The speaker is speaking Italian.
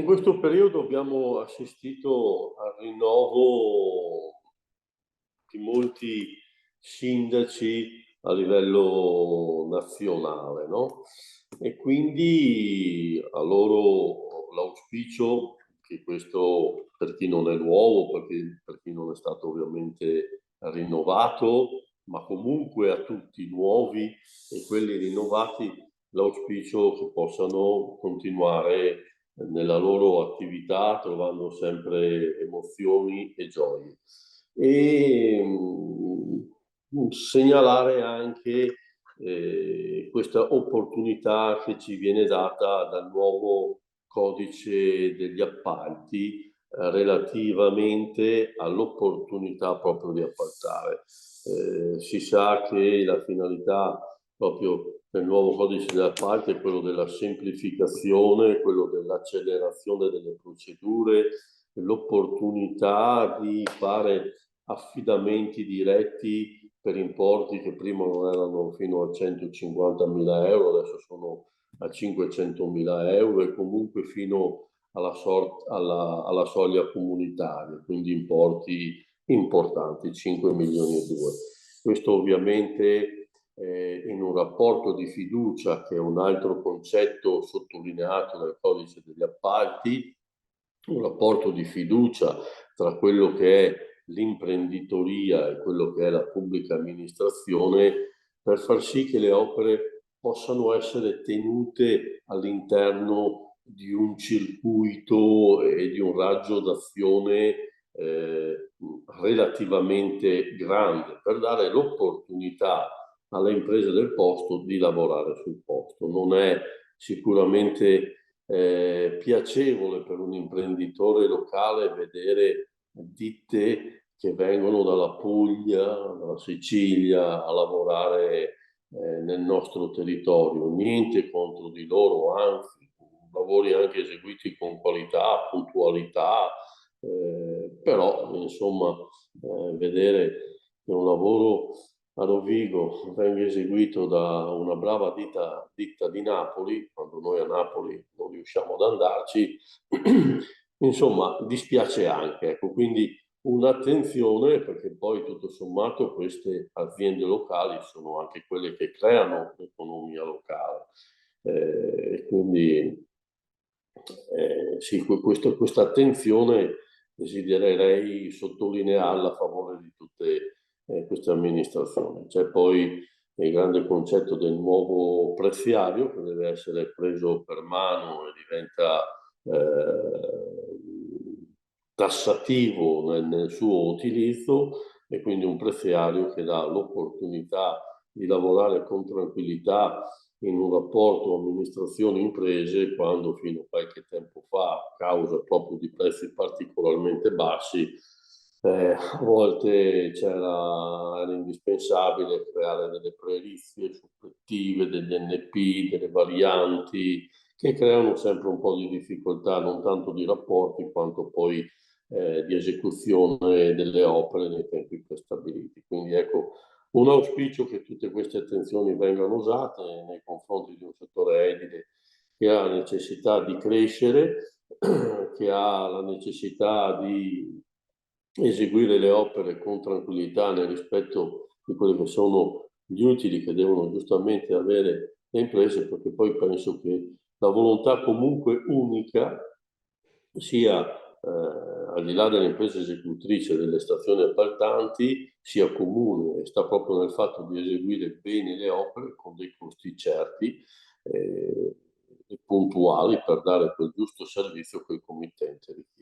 In questo periodo abbiamo assistito al rinnovo di molti sindaci a livello nazionale, no? E quindi a loro l'auspicio che questo, per chi non è nuovo, perché per chi non è stato ovviamente rinnovato, ma comunque a tutti nuovi e quelli rinnovati, l'auspicio che possano continuare nella loro attività trovando sempre emozioni e gioie. E segnalare anche questa opportunità che ci viene data dal nuovo codice degli appalti relativamente all'opportunità proprio di appaltare. Si sa che la finalità proprio del nuovo codice degli appalti è quello della semplificazione, quello dell'accelerazione delle procedure, l'opportunità di fare affidamenti diretti per importi che prima non erano fino a 150.000 euro, adesso sono a 500.000 euro e comunque fino alla soglia comunitaria, quindi importi importanti, 5 milioni e 2. Questo ovviamente in un rapporto di fiducia, che è un altro concetto sottolineato nel codice degli appalti, un rapporto di fiducia tra quello che è l'imprenditoria e quello che è la pubblica amministrazione, per far sì che le opere possano essere tenute all'interno di un circuito e di un raggio d'azione relativamente grande, per dare l'opportunità alle imprese del posto di lavorare sul posto. Non è sicuramente piacevole per un imprenditore locale vedere ditte che vengono dalla Puglia, dalla Sicilia a lavorare nel nostro territorio. Niente contro di loro, anzi, lavori anche eseguiti con qualità, puntualità, però insomma vedere che un lavoro a Rovigo venga eseguito da una brava ditta di Napoli, quando noi a Napoli non riusciamo ad andarci, insomma dispiace anche, ecco, quindi un'attenzione, perché poi tutto sommato queste aziende locali sono anche quelle che creano l'economia locale, quindi sì, questa attenzione desidererei sottolinearla a favore di tutte queste amministrazioni. C'è poi il grande concetto del nuovo preziario che deve essere preso per mano e diventa tassativo nel suo utilizzo, e quindi un preziario che dà l'opportunità di lavorare con tranquillità in un rapporto amministrazione-imprese, quando fino a qualche tempo fa, a causa proprio di prezzi particolarmente bassi, a volte era indispensabile creare delle prelizie supplettive, degli NP, delle varianti, che creano sempre un po' di difficoltà, non tanto di rapporti quanto poi di esecuzione delle opere nei tempi prestabiliti. Quindi ecco, un auspicio che tutte queste attenzioni vengano usate nei confronti di un settore edile che ha necessità di crescere, che ha la necessità di eseguire le opere con tranquillità nel rispetto di quelli che sono gli utili che devono giustamente avere le imprese, perché poi penso che la volontà comunque unica sia al di là delle imprese esecutrici e delle stazioni appaltanti, sia comune, e sta proprio nel fatto di eseguire bene le opere con dei costi certi e puntuali per dare quel giusto servizio che il committente richiede.